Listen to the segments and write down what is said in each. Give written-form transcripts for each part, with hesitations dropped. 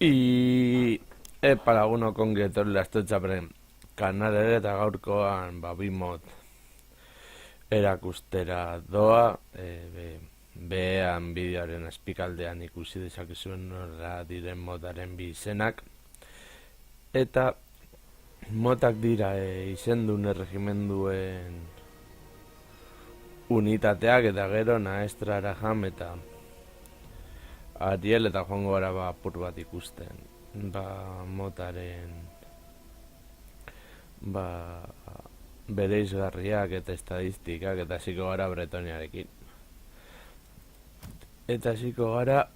Y para alguno con que etorri lastotxapren kanalera eta gaurkoan bi mod erakustera doa, behean bideoaren azpikaldean ikusi dezakezuen norra diren modaren bi izenak, eta motak dira izendun erregimenduen unitateak, eta gero Naestra Araham eta Ariel eta joango gara apur bat ikusten motaren bereizgarriak eta estadistikak, eta hasiko gara Bretoniarekin. Eta hasiko gara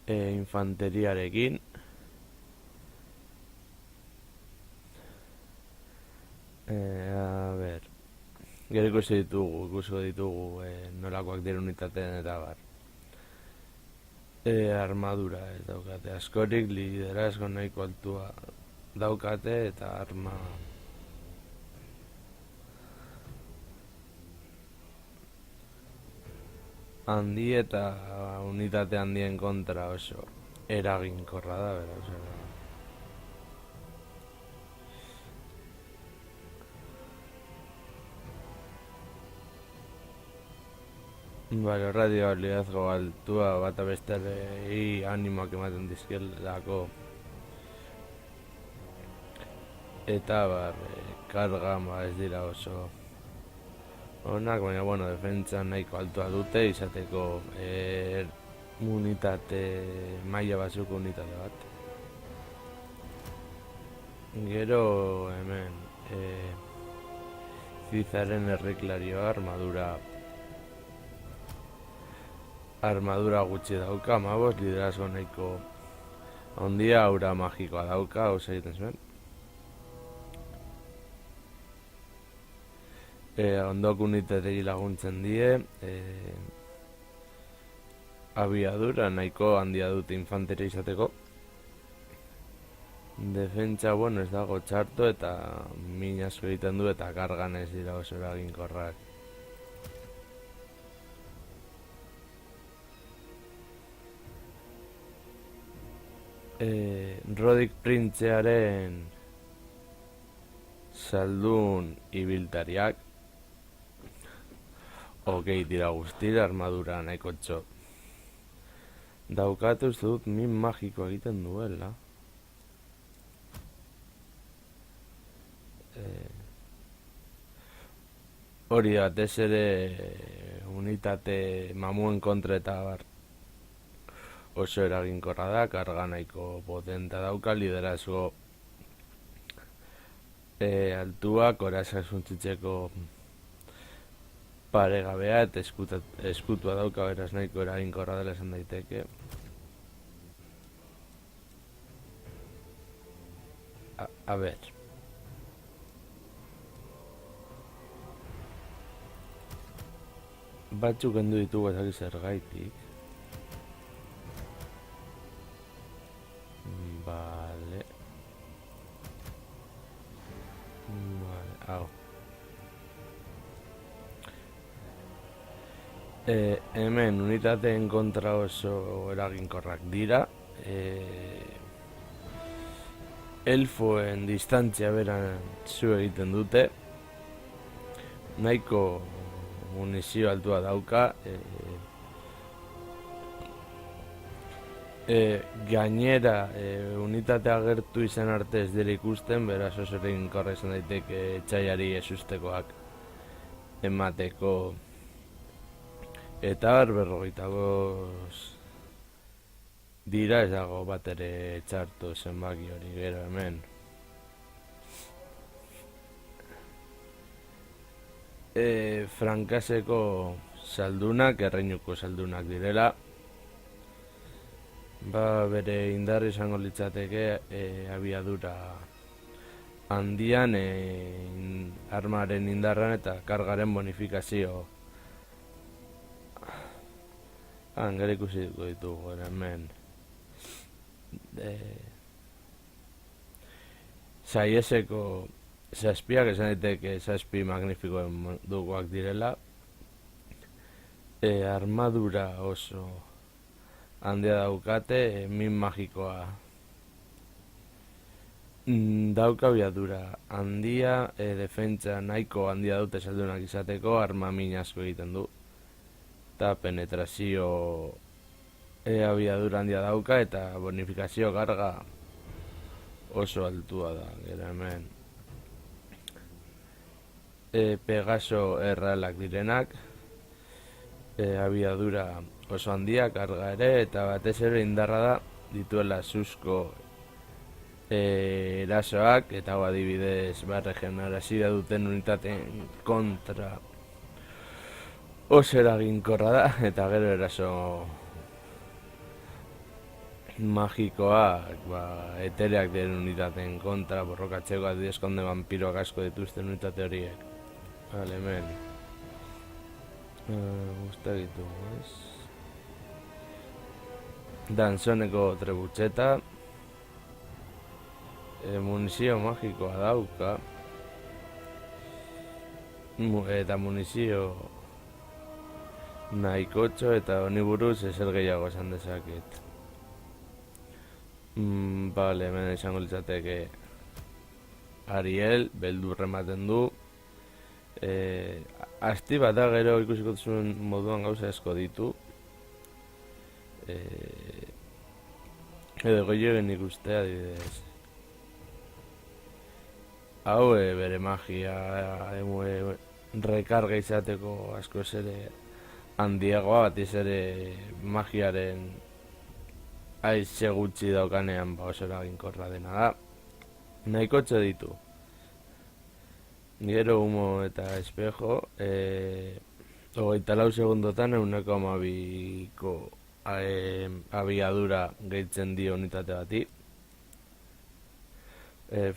infanteriarekin. A ber, gero ikusiko ditugu nolakoak dira unitateen eta bar. Armadura ez daukate askorik, liderazgo nahiko altua daukate, eta arma handi eta unitate handien kontra oso eraginkorra da, beraz. Radio liderazgo altua bata besteari animoak ematen dizkielako, eta karga ez dira oso onak, baina defentsa nahiko altua dute izateko unitate maila batzuk unitate bat. Gero hemen Zizaren erreklarioa armadura gutxi dauka, 15, liderazgo nahiko handia, aura magikoa dauka, hau egiten zuen. Ondoko unitatei laguntzen die, abiadura nahiko handia dute infanteria izateko. Defentsa, ez dago txarto, eta min asko egiten du, eta kargan ez dira oso eraginkorrak. Rodik printzearen saldun ibiltariak dira guztira, armadura nahiko txo daukatu, uste dut min magiko egiten duela. Hori batez ere unitate mamuen kontra eta oso eraginkorra da, karga nahiko potenta dauka, liderazgo altua, korazak zuntzitzeko paregabea, eta eskutua dauka, beraz nahiko eraginkorra dela esan daiteke. A ber, batzuk endu ditugu ezak zergaitik. Vale, hau. Hemen unitateen kontra oso eraginkorrak dira. Elfoen distantzia beran zu egiten dute. Nahiko munizio altua dauka. Gainera, unitatea agertu izan arte ez dira ikusten, beraz oso eraginkorra izan daiteke etxaiari ezustekoak emateko. Eta 45 dira, ez dago bat ere txarto zenbaki hori. Gero hemen frankaseko saldunak, erreinuko saldunak direla. Bere indar izango litzateke abiadura handian, armaren indarran eta kargaren bonifikazio. Gero ikusiko ditugu hemen. Saieseko zazpiak esan daiteke zazpi magnifikoen duguak direla. Armadura oso handia daukate, min magikoa. Dauka abiadura handia, defentsa nahiko handia dute saldunak izateko, arma min asko egiten du. Eta penetrazio abiadura handia dauka eta bonifikazio karga oso altua da, gero hemen. Pegaso erralak direnak, abiadura oso handia, karga ere, eta batez ere indarra da dituela susko erasoak, eta adibidez regenerazioa duten unitateen kontra oso eraginkorra da, eta gero eraso magikoak, etereak diren unitateen kontra borrokatzeko, adibidez konde vampiroak asko dituzten unitate horiek. Vale, hemen guztak ditugu, ez? Danzoneko trebutxeta, munizio magikoa dauka, eta munizio nahikotxo, eta honi buruz ezer gehiago esan dezaket. Bale, hemen izango litzateke Ariel, beldurre ematen du. Asti bat da, gero ikusiko zuen moduan gauza asko ditu. Edo goio egin ikuste, adibidez. Hau bere magia rekarga izateko asko ere handiagoa, batiz ere magiaren aize gutxi daukanean oso eraginkorra dena da. Nahikotxo ditu. Gero humo eta espejo, 24 segundotan 1,2ko abiadura gehitzen dio unitate bati.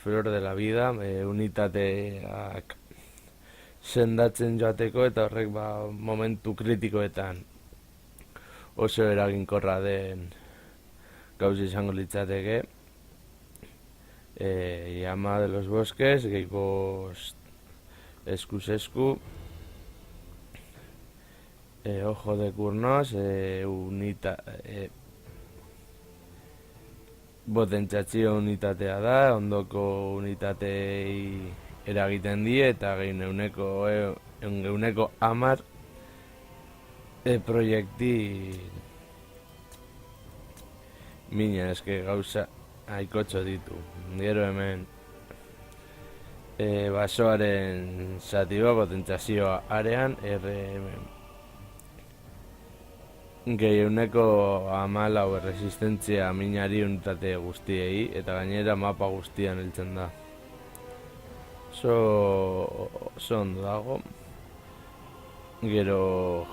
Flor de la vida, unitateak sendatzen joateko, eta horrek momentu kritikoetan oso eraginkorra den gauza izango litzateke. Llama de los bosques, gehiagoz esku, ojo de kurnos, potentzazio unitatea da, ondoko unitatei eragiten die, eta gehin euneko 10 proiektil mina, eske gauza haikotxo ditu. Gero hemen basoaren zati bat, potentzazioa arean, gehiuneko 14 resistentzia minari unitate guztiei, eta gainera mapa guztian heltzen da. Oso ondo dago. Gero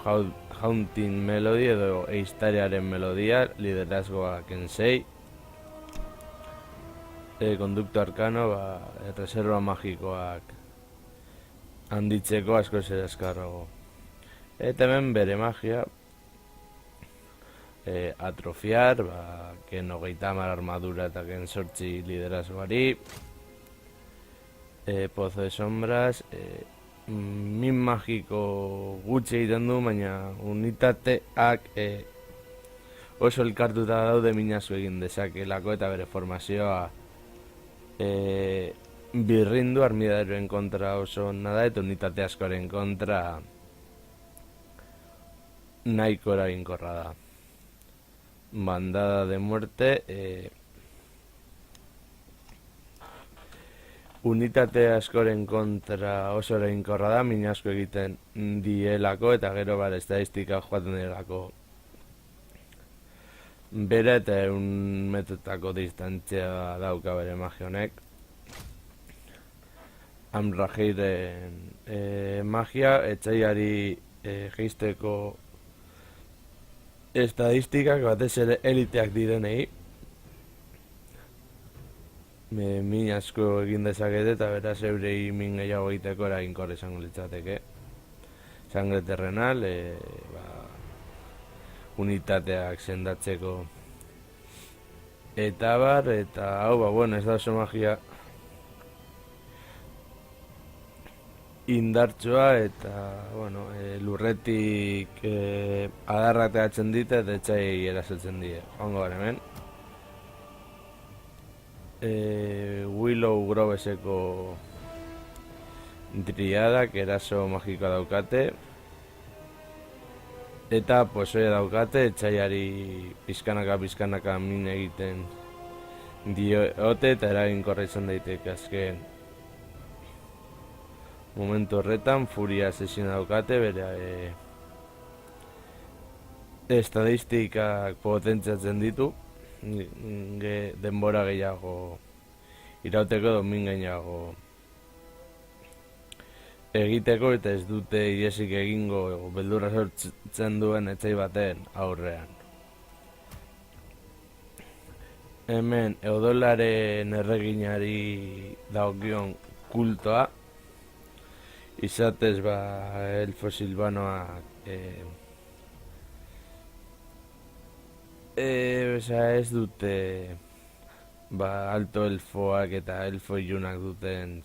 Haunting Melody edo Eistariaren melodia, liderazgoa Kensei. Kondukto arkano, reserva magikoak handitzeko asko zer eskarrago. Eta hemen bere magia, atrofiar, ken 30 armadura eta ken 8 liderazgoari, pozo de sombras, min magiko gutxi egiten du, baina unitateak oso elkartuta daude minazu egin dezakelako, eta bere formazioa birrindu armidaroen kontra oso nada, eta unitate askoren kontra nahiko eraginkorra da. Bandada de muerte, unitate askoren kontra oso eraginkorra da, min asko egiten dielako, eta gero estadistika joaten direlako bere eta 1 metrotako distantzia dauka bere magia honek. Amraheiren magia, etxaiari geisteko estadistikak batez ere eliteak direnei. Min asko egin dezakete, eta beraz eurei min gehiago egiteko eraginkor izango litzateke. Sangre terrenal, unitateak sendatzeko eta bar, eta hau, bueno, ez da oso magia indartsua eta, bueno, lurretik adarrak teatzen dite eta etxai erasotzen die. Hongo gara hemen. Willow Groveseko driadak eraso magikoa daukate. Eta pozoia daukate, etxaiari pizkanaka min egiten diote eta eraginkorra izan daiteke azken. Momentu horretan, furia asesina daukate, bere estadistikak potentziatzen ditu, denbora gehiago irauteko domin gehiago egiteko eta ez dute iesik egingo beldurra sortzen duen etxai baten aurrean. Hemen eodolaren erreginari dagokion kultoa, izatez elfo silbanoak ez dute alto elfoak eta elfo ilunak duten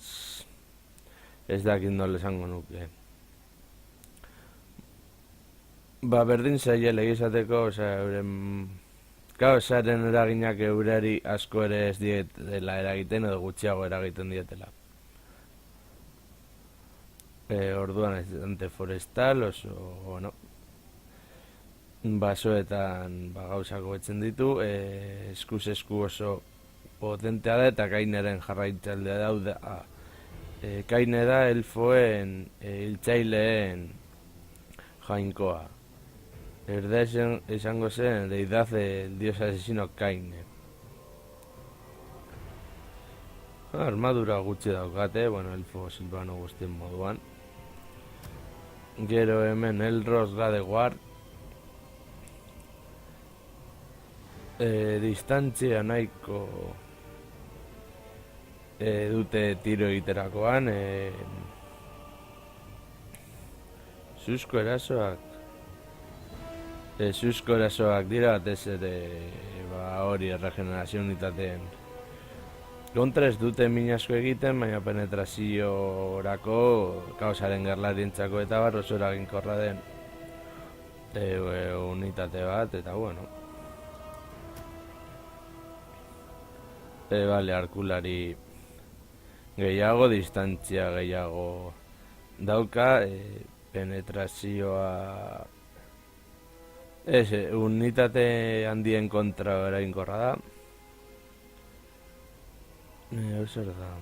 ez dakit nola esango nuke. Berdin zaila egizateko, zaren eraginak eurari asko ere ez dietela eragiten edo gutxiago eragiten dietela. Orduan ez dante forestal oso, bueno, basoetan gauzako betzen ditu, eskuz esku oso potentea da eta kaineren jarraitzaldea daude. Kaine da elfoen hiltzaileen jainkoa. Erda esango zen deidad el dios asesino Kaine. Armadura gutxi daukate, bueno, elfo silbano guztien moduan. Gero hemen Elros Radeguard. Distantzia nahiko dute tiro egiterakoan, zuzko erasoak dira batez ere hori erregenerazio unitateen kontra ez dute min asko egiten, baina penetraziorako kaosaren gerlarientzako eta oso eraginkorra den unitate bat, eta bueno, arkulari gehiago, distantzia gehiago dauka, penetrazioa unitate handien kontra eraginkorra da. Zer da?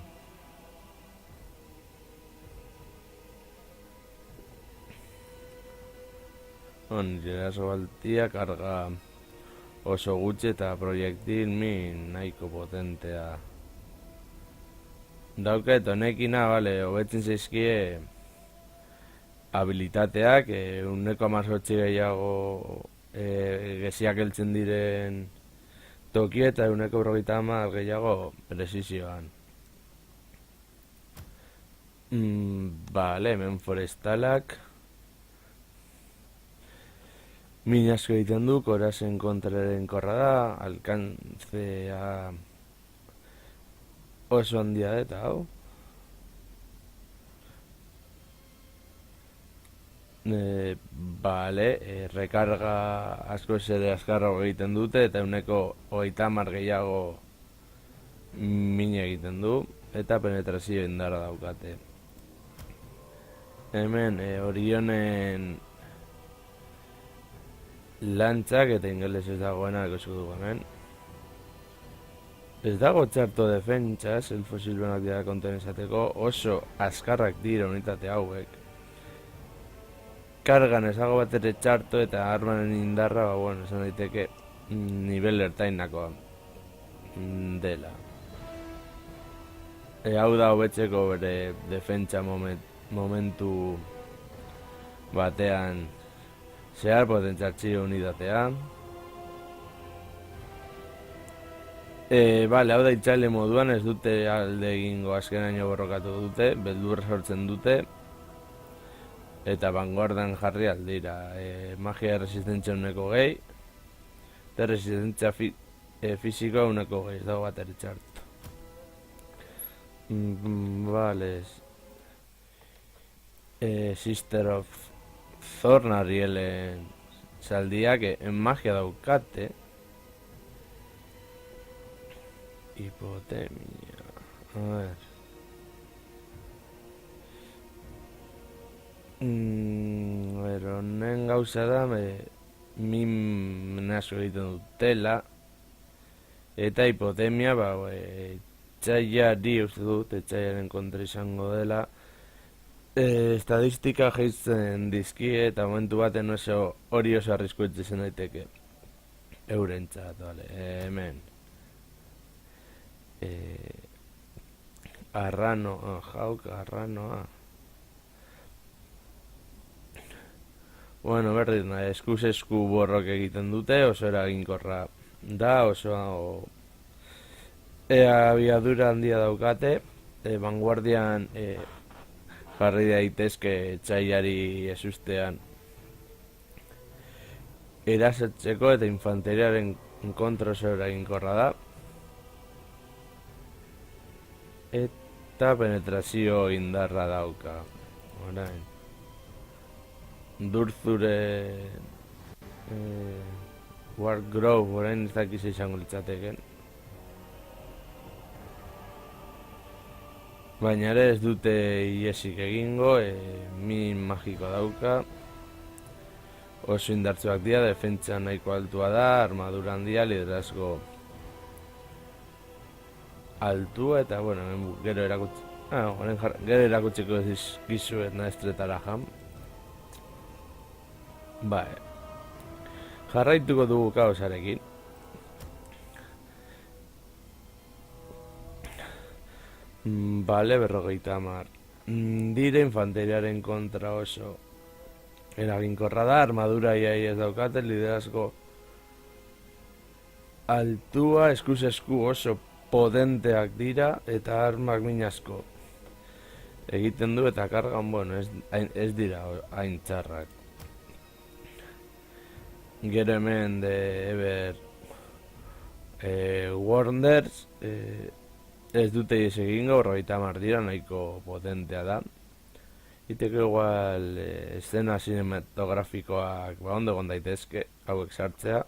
Eraso baltia, karga oso gutxi eta proiektil min nahiko potentea dauka, eta honekina, hobetzen zaizkie habilitateak, 1,8 gehiago geziak heltzen diren toki eta 1,50 gehiago prezizioan. Hemen forestalak min asko egiten du, korazen kontraren korra da, alkantzea oso handia eta hau. Rekarga asko ere azkarrago egiten dute eta 1,30 gehiago min egiten du eta penetrazio indarra daukate. Hemen Orionen lantzak eta ingeles ez dagoena ikusi dugu hemen. Ez dago txarto defentsaz, elfo silbanak dira konten esateko, oso azkarrak dira unitate hauek. Kargan ezago bat ere txarto eta armanen indarra, esan daiteke nivel ertainakoa dela. Hau da hobetzeko bere defentsa momentu batean zehar potentziatzio unitatea. Hau da itxaile moduan ez dute alde egingo, azkenaino borrokatu dute, beldurra sortzen dute eta vanguardan jarri aldira. Magia resistentzia 1,20 eta resistentzia fisikoa 1,20, ez dago bat ere txartu. Sister of Thorn Arielen zaldiak magia daukate. Hipotemia. A ver. Honen gauza da, min naso egiten dutela. Eta hipotemia, etxaiari uste dut, etxaiaren kontra izango dela. Estadistika jeitzen dizkie eta momentu baten oso hori oso arriskuetze zen daiteke. Eurentzat, vale, hemen. Arrano, jauk, arranoa. Bueno, berdin, eskuz-esku borrok egiten dute, oso eraginkorra da, oso abiadura handia daukate, vanguardian jarri daitezke etxaiari esustean erasatzeko eta infanteriaren kontra oso eraginkorra da. Eta penetrazio indarra dauka. Orain. Durzure Wargrove, orain ez dakiz izango litzateken. Baina ere ez dute iesik egingo, min magiko dauka. Oso indartsuak dira, defentsa nahiko altua da, armadura handia, liderazgo altua eta, bueno, gero erakutsi. Gero erakutsiko gizuet naestretara jam. Jarraituko dugu kaosarekin. Bale, 50. Dire infanteriaren kontra oso eraginkorra da, armadura iai ez daukate, liderazgo altua, eskuz-esku oso potenteak dira eta armak minazko egiten du eta kargan, bueno, ez dira hain txarrak. Gero hemen de Ever Wonders ez dute ies egingo, 50 dira, nahiko potentea da. Iteko igual eszena cinematografikoak ondo egon daitezke hauek sartzea.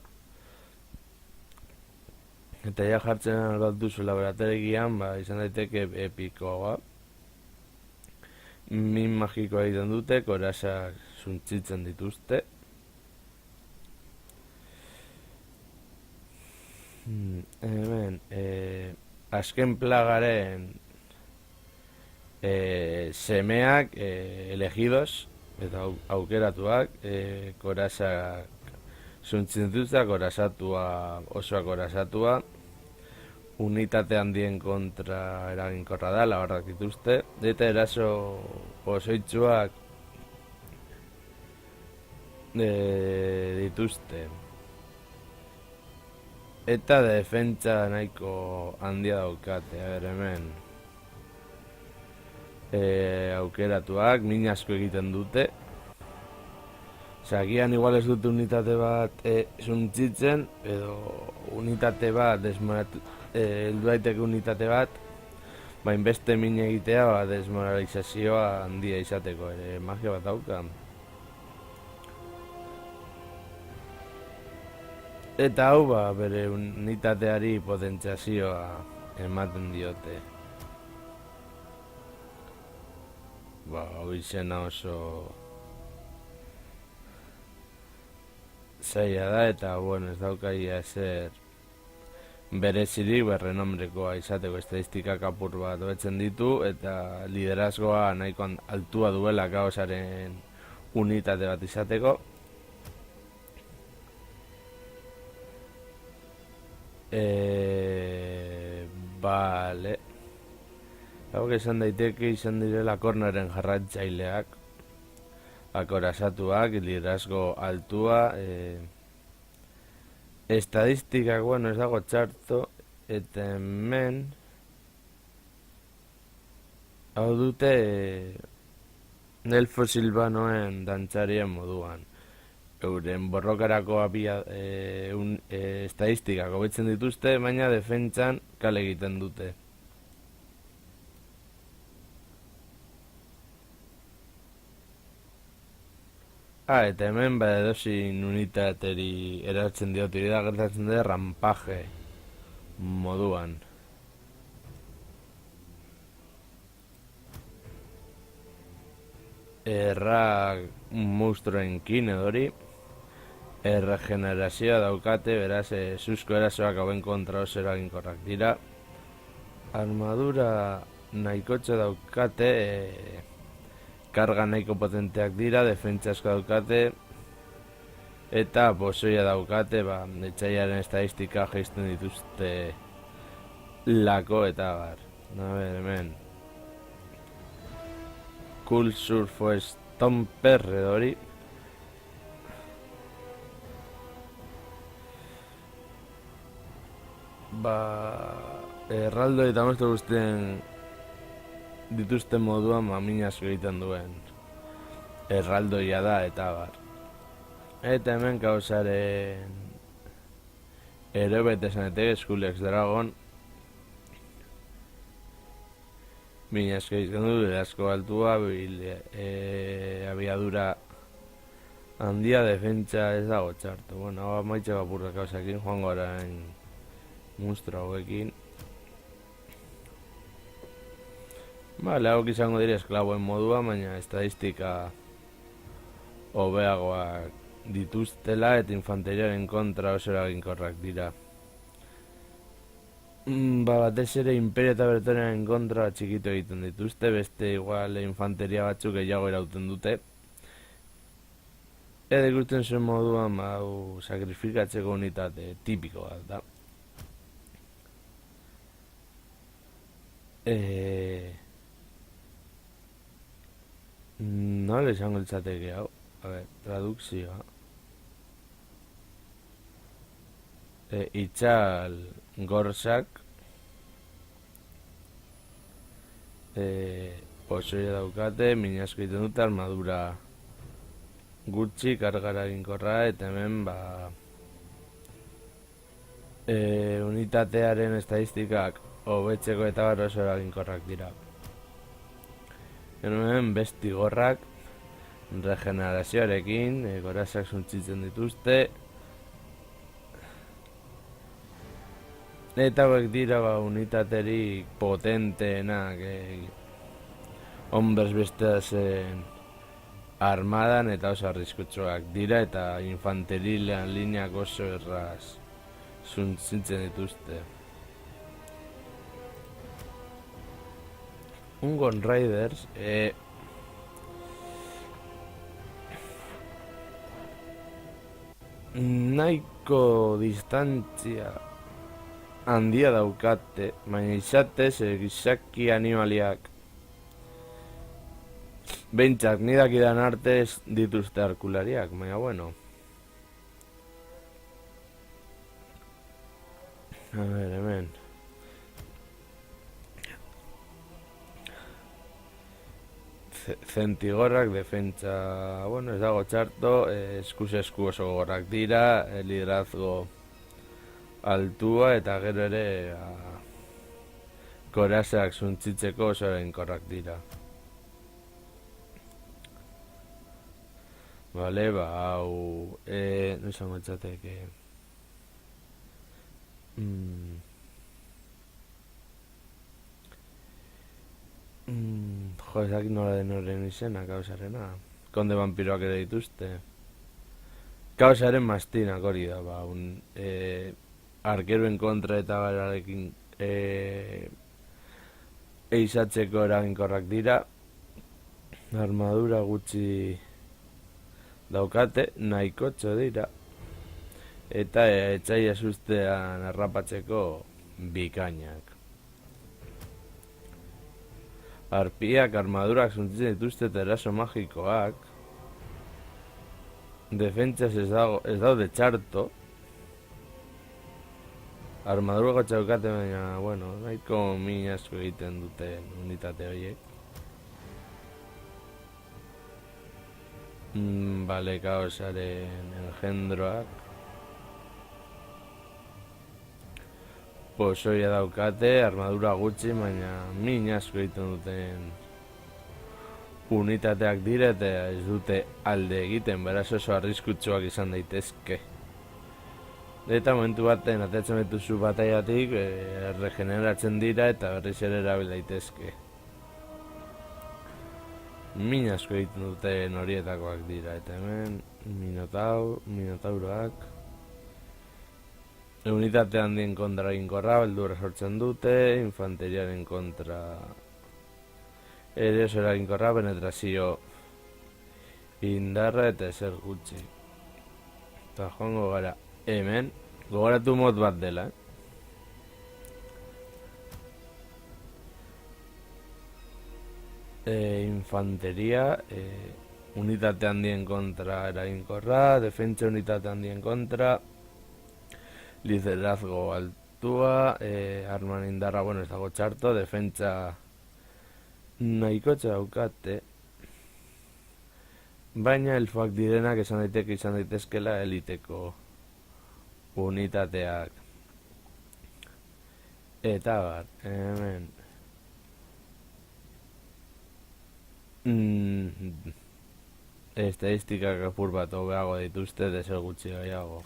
Eta ja jartzen albat duzu laborategian, izan daiteke epikoa. Min magikoa egiten dute, korazak suntzitzen dituzte. Hemen, azken plagaren semeak elegidos eta aukeratuak, korazak suntzen dituzte, korazatua, osoa korazatua, unitate handien kontra eraginkorra da, labarrak dituzte, eta eraso osoitzuak dituzte. Eta defentsa nahiko handia daukate, hemen. Aukeratuak, min asko egiten dute. Zagian igual ez dute unitate bat suntzitzen, edo unitate bat heldu daiteke unitate bat, bain beste min egitea desmoralizazioa handia izateko, magia bat dauka. Eta hau bere unitateari potentziazioa ematen diote. Hau izena oso zaila da eta bueno, ez daukaia ezer berezirik berrenomrekoa izateko, estadistikak apur bat hobetzen ditu eta liderazgoa nahiko altua duela kaosaren unitate bat izateko. Bale. Hau izan daiteke izan direla korneren jarraitzaileak, akorazatuak, liderazgo altua, estadistikak, bueno, ez dago txarto, eta hemen hau dute Nelfo Silvanoen dantzarien moduan. Euren borrokarako estadistikak hobetzen dituzte, baina defentsan kale egiten dute. Eta hemen edozin unitateri eratzen diot, hori da gertatzen dira rampaje moduan. Erra monstruenkin edori, erregenerazioa daukate, beraz, zuzko erasoak hauen kontra oso eraginkorrak dira. Armadura nahikotxe daukate, karga nahiko potenteak dira, defentsa asko daukate, eta pozoia daukate, etxaiaren estadistika jaisten dituzte lako eta bar. Hemen. Cool Surfo Stomper edori. Erraldo eta moztu guztien dituzten moduan minaz egiten duen erraldoia da eta bar. Eta hemen kausaren erobet esanetek Skullx Dragon minaz egiten du, asko altua, abiadura handia, defentsa ez dago txarto. Bueno, hau maitxe bapurra kausakin joango garen monstru hauekin. Hauek izango dira esklaboen modua, baina estadistika hobeagoak dituztela eta infanteriaren kontra oso eraginkorrak dira. Batez ere Imperio eta Bretonaren kontra txikito egiten dituzte, beste igual infanteria batzuk gehiago erauten dute. Eta ikusten zuen moduan sakrifikatzeko unitate tipiko bat da. Nola izango litzateke hau? Tradukzioa. Itxal gorzak pozoia daukate, minasko egiten dute, armadura gutxi, kargara eginkorra, eta hemen unitatearen estadistikak hobetzeko eta bar oso eraginkorrak dira. Hemen besti gorrak regenerazioarekin, gorazak suntzitzen dituzte, eta hauek dira unitaterik potenteenak hombres besteazen armadan eta oso arriskutsuak dira eta infanterilean lineak oso erraz suntzitzen dituzte. Ungon Riders nahiko distantzia handia daukate, baina izatez gizaki animaliak bentsat nidakidan artez dituzte arkulariak, baina bueno. A ver, hemen. Zentigorrak defentsa, bueno, ez dago txarto, esku oso gorrak dira, liderazgo altua eta gero ere korazak suntzitzeko oso eraginkorrak dira. Vale, hau, no izango txateke. Ezak nola den horren izena, kausarena. Konde vampiroak ere dituzte. Kausaren mastinak hori da, arkeruen kontra eta bararekin eizatzeko eraginkorrak dira. Armadura gutxi daukate, nahikotxo dira. Eta etxaila sustean harrapatzeko bikainak. Arpiak, armadurak suntzitzen dituzte eta eraso magikoak. Defentsaz ez daude txarto. Armadura gotxa daukate, baina, bueno, nahiko min asko egiten duten unitate horiek. Bale, kaosaren engendroak. Pozoia daukate, armadura gutxi, baina min asko egiten duten unitateak dire eta ez dute alde egiten, beraz oso arriskutsuak izan daitezke. Eta momentu baten atetzen betuzu bataiatik, regeneratzen dira eta berriz ere erabil daitezke. Min asko egiten duten horietakoak dira, eta hemen minotauroak. Unitate handien kontra eginkorra, beldurra sortzen dute, infanteriaren kontra ere oso eraginkorra, penetrazio indarra eta ezer gutxi. Eta joango gara hemen, gogoratu mod bat dela, infanteria, unitate handien kontra eraginkorra, defentsa unitate handien kontra, liderazgo altua, arman indarra, bueno, ez dago txarto, defentsa nahiko daukate, baina elfoak direnak izan daitezkela eliteko unitateak. Eta bar, hemen estadistikak apur bat hobeago dituzte deser gutxi gehiago.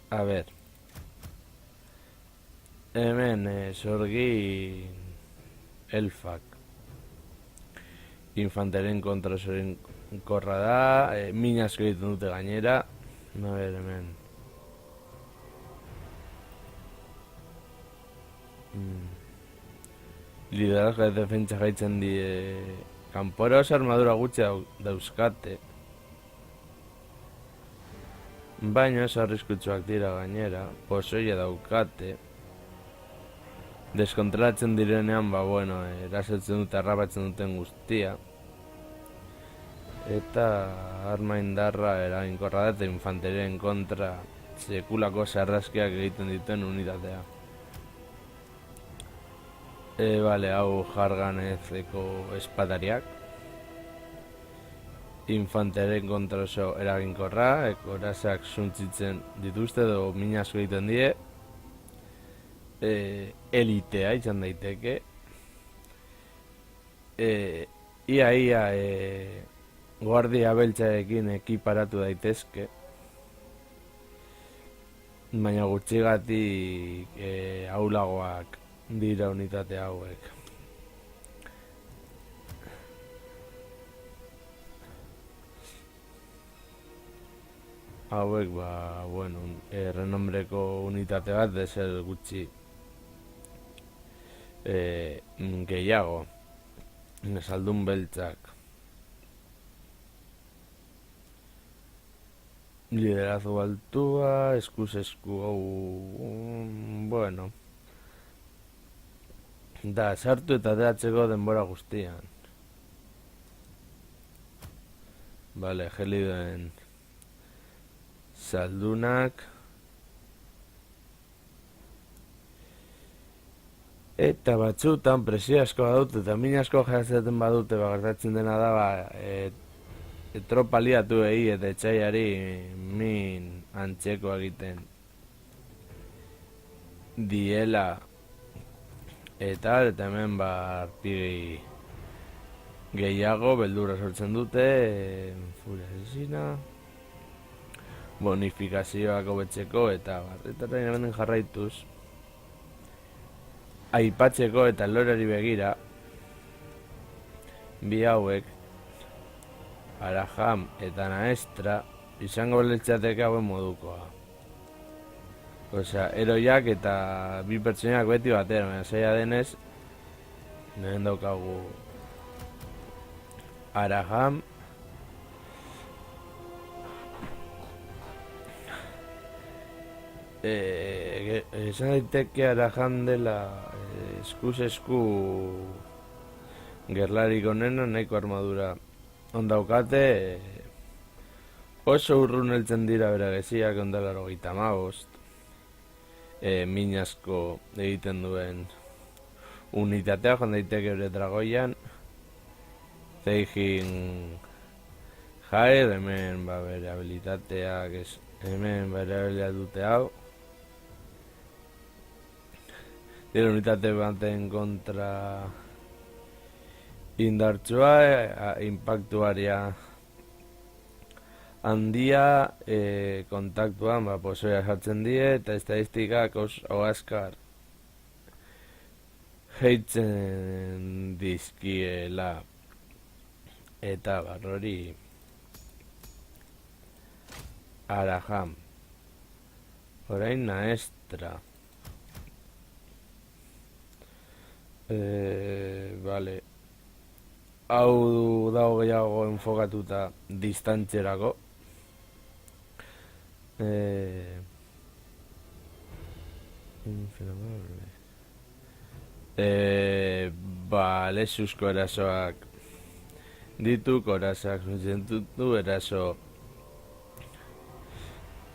A ber, hemen sorgi elfak infanteren kontra zorin korra da, min asko egiten dute gainera. A ber, hemen liderazgo eta defentsa gaitzen die kanpora oso armadura gutxi dauzkate, baina oso arriskutsuak dira gainera, pozoia daukate, deskontrolatzen direnean, bueno, erasotzen dute, arrapatzen duten guztia, eta arma indarra eraginkorra da eta infanterien kontra sekulako sarraskiak egiten dituen unitatea. Bale, hau jarganezeko espadariak. Infanteren kontra oso eraginkorra, korazak suntzitzen dituzte edo min asko egiten die. Elitea izan daiteke. Ia guardia beltzaekin ekiparatu daitezke. Baina gutxigatik ahulagoak dira unitate hauek. Hauek, bueno, renombreko unitate bat deser gutxi gehiago. Nesaldun beltzak. Liderazgo altua, eskuz esku, bueno. Da, sartu eta ateratzeko denbora guztian. Bale, gelidoen saldunak. Eta batzutan presio asko badute eta min asko jazaten badute, gertatzen dena da, tropa liatu egi eta etxaiari min antzeko egiten diela. Eta hemen arpigi gehiago, beldurra sortzen dute, furazina, bonifikazioak hobetzeko eta hemen jarraituz. Aipatzeko eta lorari begira, bi hauek, Araham eta Naestra, izango letxateke hauen modukoa. Osea, eroiak eta bi pertsonak beti batera, baina zaila denez, nehen daukagu Araham, esan daiteke Araham dela eskuz esku gerlarik onena, nahiko armadura ondaukate, oso urrun heltzen dira bera geziak ondalaro 35. Min asko egiten duen unitatea, joan daiteke bere dragoian. Zeigin jair, hemen bere habilitateak, hemen bere habilitatea dute hau. Dira unitate baten kontra indartsua, impactuaria handia, kontaktuan pozoia jartzen die, eta estadistikak oso azkar heitzen dizkiela, eta hori Araham. Orain Naestra. Vale. Hau dago gehiago enfokatuta distantzerako. Lexusko erasoak ditu, korazak zuzentutu eraso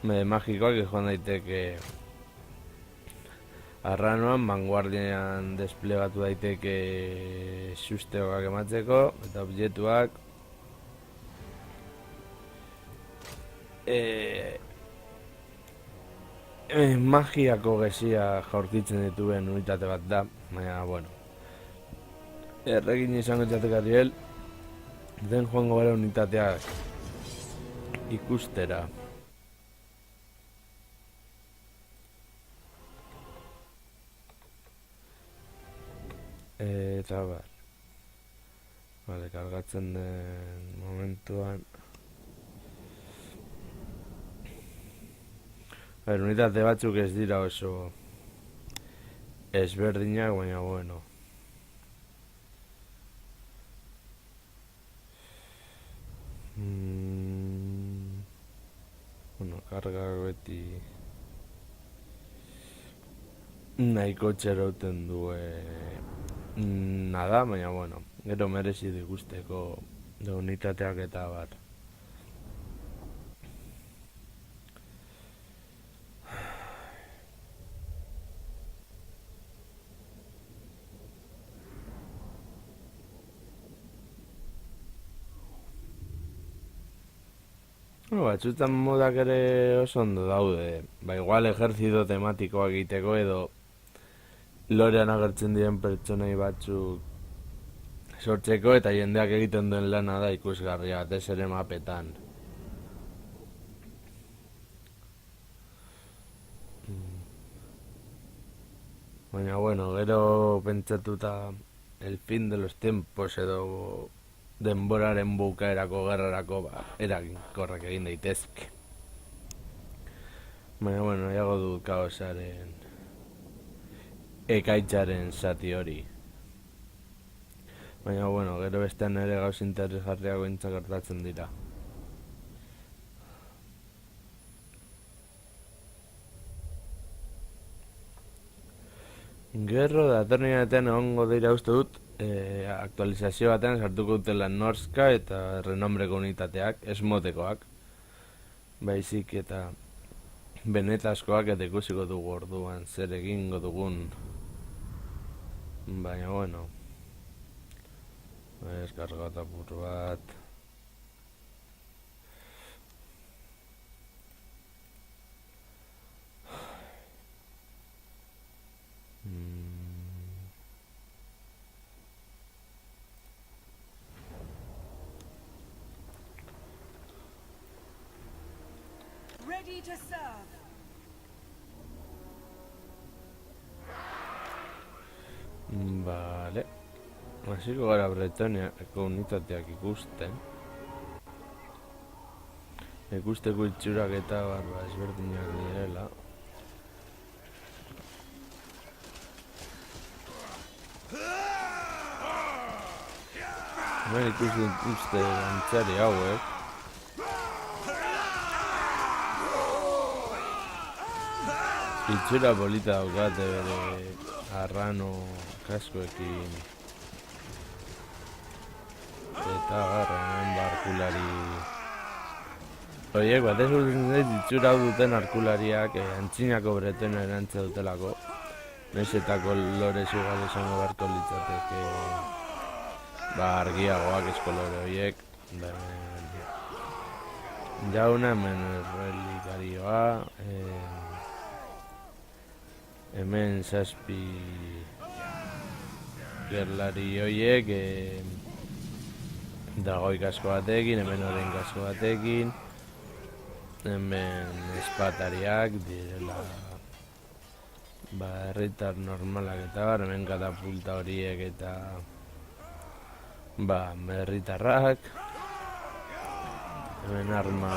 magikoak joan daiteke arranoan, vanguardian desplegatu daiteke susteoak ematzeko, eta objektuak magiako gezia jaurtitzen dituen unitate bat da, baina, bueno, erregin izango txatekariel, den joango gara unitateak ikustera. Eta vale, kargatzen den momentuan unitate batzuk ez dira oso ezberdinak, baina bueno, karga beti nahiko txerauten du nada, baina bueno, gero merezi digusteko unitateak eta bar. Batzutan modak ere oso ondo daude, igual ejerzito tematikoak egiteko edo lorean agertzen diren pertsonei batzuk sortzeko, eta jendeak egiten duen lana da ikusgarria, batez ere mapetan. Baina bueno, gero pentsatuta el fin de los tiempos edo denboraren bukaerako gerrarako eraginkorrak egin daitezke. Baina bueno, nahiago dut kaosaren ekaitzaren zati hori. Baina bueno, gero bestean ere gauz interesgarriago gertatzen dira. Gero datorrenean egongo dira uste dut, aktualizazio batean sartuko dutela Norska eta renombreko unitateak, esmotekoak, baizik eta benetazkoak eta ikusiko dugu orduan zer egingo dugun. Baina bueno, eskargat apur bat. Ready to serve. Vale. Hasiko gara Bretoniako unitateak ikusten. Ikusteko itxurak eta barba ezberdinak direla. Hemen ikusten dituzte antzari hauek. Itxura polita daukate bere arrano kaskoekin. Eta garra hemen barkulari. Oiek, batez itxura duten arkulariak antzinako Bretona erantza dutelako. Nesetako lore zugal esango beharko litzateke argiagoak eskolore horiek. Jauna hemen relikarioa. Hemen zazpi gerlari horiek dragoi kasko batekin, hemen oren kasko batekin, hemen espatariak direla herritar normalak eta bar, hemen katapulta horiek eta herritarrak, hemen arma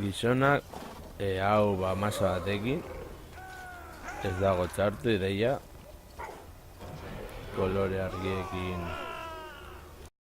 gizonak, hau masa batekin, ez dago txartu ideia, kolore argiekin